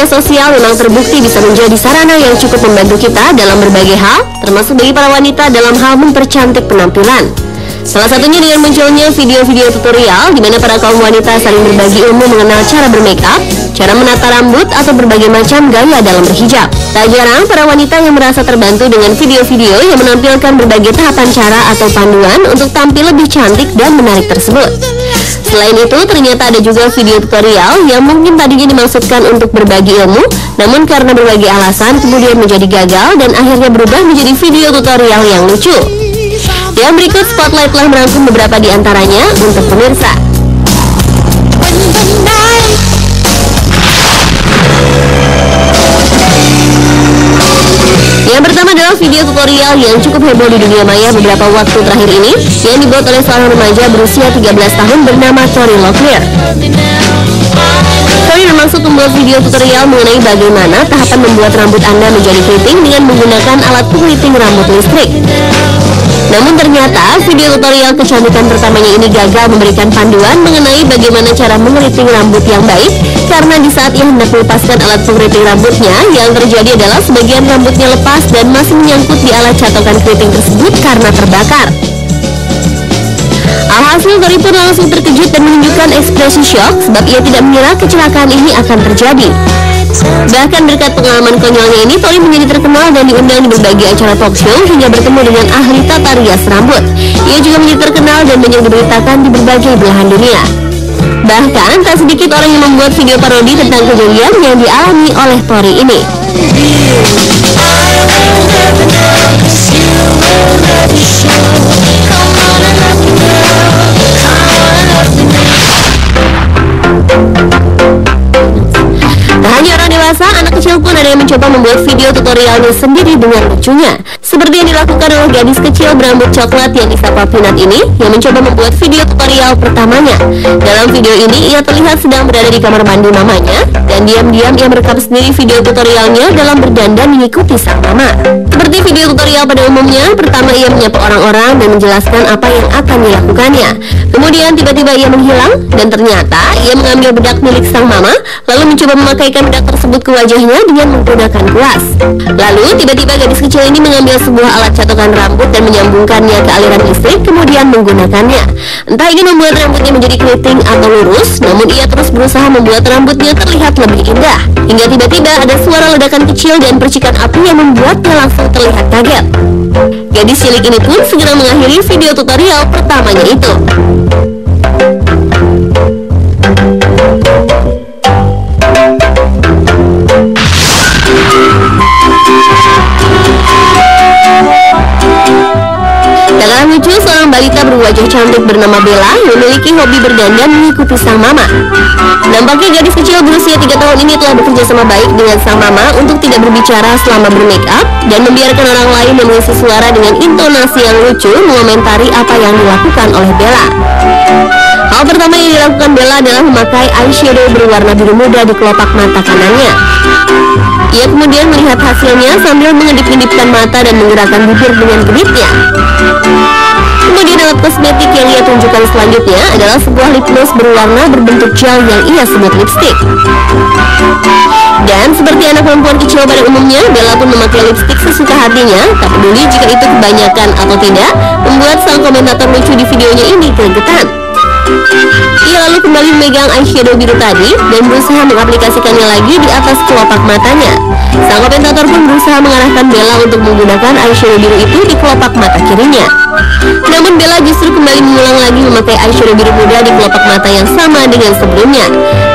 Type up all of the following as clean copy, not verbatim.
media sosial memang terbukti bisa menjadi sarana yang cukup membantu kita dalam berbagai hal, termasuk bagi para wanita dalam hal mempercantik penampilan. Salah satunya dengan munculnya video-video tutorial di mana para kaum wanita saling berbagi ilmu mengenal cara bermake up, cara menata rambut, atau berbagai macam gaya dalam berhijab. Tak jarang para wanita yang merasa terbantu dengan video-video yang menampilkan berbagai tahapan cara atau panduan untuk tampil lebih cantik dan menarik tersebut. Selain itu, ternyata ada juga video tutorial yang mungkin tadinya dimaksudkan untuk berbagi ilmu, namun karena berbagai alasan kemudian menjadi gagal dan akhirnya berubah menjadi video tutorial yang lucu. Yang berikut Spotlight telah merangkum beberapa di antaranya untuk pemirsa. Yang pertama adalah video tutorial yang cukup heboh di dunia maya beberapa waktu terakhir ini, yang dibuat oleh seorang remaja berusia 13 tahun bernama Tori Locklear. Tori bermaksud membuat video tutorial mengenai bagaimana tahapan membuat rambut Anda menjadi keriting dengan menggunakan alat pengeriting rambut listrik. Namun ternyata video tutorial kecantikan pertamanya ini gagal memberikan panduan mengenai bagaimana cara mengeriting rambut yang baik, karena di saat ia hendak melepaskan alat pengeriting rambutnya, yang terjadi adalah sebagian rambutnya lepas dan masih menyangkut di alat catokan keriting tersebut karena terbakar. Alhasil Tori pun langsung terkejut dan menunjukkan ekspresi syok sebab ia tidak mengira kecelakaan ini akan terjadi. Bahkan berkat pengalaman konyolnya ini, Tori menjadi terkenal dan diundang di berbagai acara talk show hingga bertemu dengan ahli tata rias rambut. Ia juga menjadi terkenal dan banyak diberitakan di berbagai belahan dunia. Bahkan tak sedikit orang yang membuat video parodi tentang kejadian yang dialami oleh Tori ini. Anak kecil pun ada yang mencoba membuat video tutorialnya sendiri dengan lucunya, seperti yang dilakukan oleh gadis kecil berambut coklat yang disapa Peanut ini, yang mencoba membuat video tutorial pertamanya. Dalam video ini, ia terlihat sedang berada di kamar mandi mamanya, dan diam-diam ia merekam sendiri video tutorialnya dalam berdandan mengikuti sang mama. Seperti video tutorial pada umumnya, pertama ia menyapa orang-orang dan menjelaskan apa yang akan dilakukannya. Kemudian tiba-tiba ia menghilang, dan ternyata ia mengambil bedak milik sang mama, lalu mencoba memakaikan bedak tersebut ke wajahnya dengan menggunakan kuas. Lalu tiba-tiba gadis kecil ini mengambil sebuah alat catokan rambut dan menyambungkannya ke aliran listrik, kemudian menggunakannya. Entah ingin membuat rambutnya menjadi keriting atau lurus, namun ia terus berusaha membuat rambutnya terlihat lebih indah. Hingga tiba-tiba ada suara ledakan kecil dan percikan api yang membuatnya langsung terlihat kaget. Gadis cilik ini pun segera mengakhiri video tutorial pertamanya itu. Tak kalah lucu, seorang balita berwajah cantik bernama Bella yang memiliki hobi berdandan mengikuti sang mama. Nampaknya gadis kecil berusia 3 tahun ini telah bekerja sama baik dengan sang mama untuk tidak berbicara selama bermake up dan membiarkan orang lain yang mengisi suara dengan intonasi yang lucu mengomentari apa yang dilakukan oleh Bella. Hal pertama yang dilakukan Bella adalah memakai eyeshadow berwarna biru muda di kelopak mata kanannya. Ia kemudian melihat hasilnya sambil mengedip-edipkan mata dan menggerakkan bibir dengan kedipnya. Kemudian alat kosmetik yang ia tunjukkan selanjutnya adalah sebuah lip gloss berwarna berbentuk gel yang ia sebut lipstick. Dan seperti anak perempuan kecil pada umumnya, Bella pun memakai lipstick sesuka hatinya, tak peduli jika itu kebanyakan atau tidak, membuat sang komentator lucu di videonya ini gregetan. Ia lalu kembali memegang eyeshadow biru tadi dan berusaha mengaplikasikannya lagi di atas kelopak matanya. Sang komentator pun berusaha mengarahkan Bella untuk menggunakan eyeshadow biru itu di kelopak mata kirinya. Namun Bella justru kembali mengulang lagi memakai eyeshadow biru muda di kelopak mata yang sama dengan sebelumnya.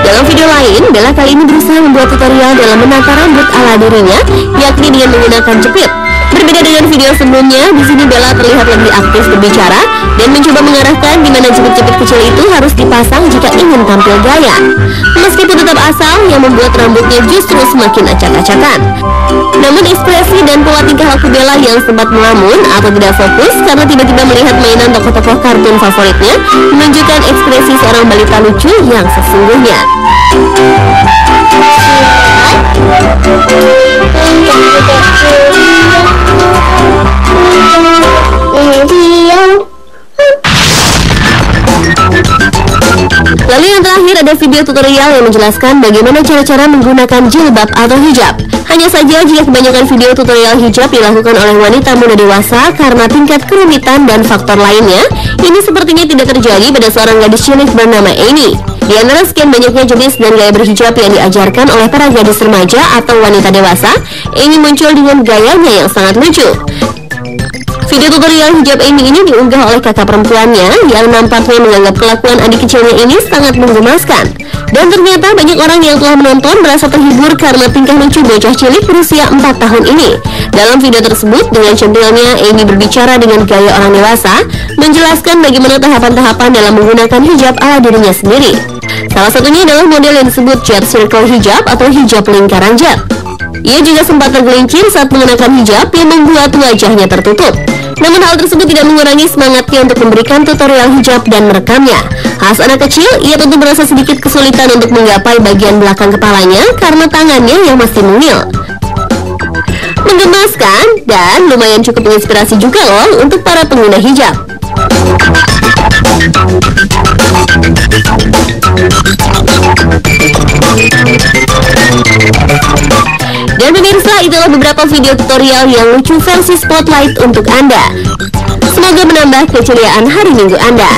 Dalam video lain, Bella kali ini berusaha membuat tutorial dalam menata rambut ala dirinya, yakni dengan menggunakan jepit. Berbeda dengan video sebelumnya, di sini Bella terlihat lebih aktif berbicara dan mencoba mengarahkan di mana jepit-jepit kecil itu harus dipasang jika ingin tampil gaya. Meskipun tetap asal, yang membuat rambutnya justru semakin acak-acakan. Namun ekspresi dan pola tingkah laku Bella yang sempat melamun atau tidak fokus karena tiba-tiba melihat mainan tokoh-tokoh kartun favoritnya menunjukkan ekspresi seorang balita lucu yang sesungguhnya. Lalu yang terakhir ada video tutorial yang menjelaskan bagaimana cara-cara menggunakan jilbab atau hijab. Hanya saja jika kebanyakan video tutorial hijab dilakukan oleh wanita muda dewasa karena tingkat kerumitan dan faktor lainnya, ini sepertinya tidak terjadi pada seorang gadis cilik bernama Amy. Di antara sekian banyaknya jenis dan gaya berhijab yang diajarkan oleh para gadis remaja atau wanita dewasa, Amy muncul dengan gayanya yang sangat lucu. Video tutorial hijab Amy ini diunggah oleh kakak perempuannya yang nampaknya menganggap kelakuan adik kecilnya ini sangat menggemaskan. Dan ternyata banyak orang yang telah menonton merasa terhibur karena tingkah lucu bocah cilik berusia 4 tahun ini. Dalam video tersebut, dengan centilnya Amy berbicara dengan gaya orang dewasa, menjelaskan bagaimana tahapan-tahapan dalam menggunakan hijab ala dirinya sendiri. Salah satunya adalah model yang disebut jet circle hijab atau hijab lingkaran jet. Ia juga sempat tergelincir saat mengenakan hijab yang membuat wajahnya tertutup. Namun hal tersebut tidak mengurangi semangatnya untuk memberikan tutorial hijab dan merekamnya. Khas anak kecil, ia tentu merasa sedikit kesulitan untuk menggapai bagian belakang kepalanya karena tangannya yang masih mungil. Menggemaskan dan lumayan cukup menginspirasi juga loh untuk para pengguna hijab. Dan pemirsa, itulah beberapa video tutorial yang lucu versi Spotlight untuk Anda. Semoga menambah keceriaan hari Minggu Anda.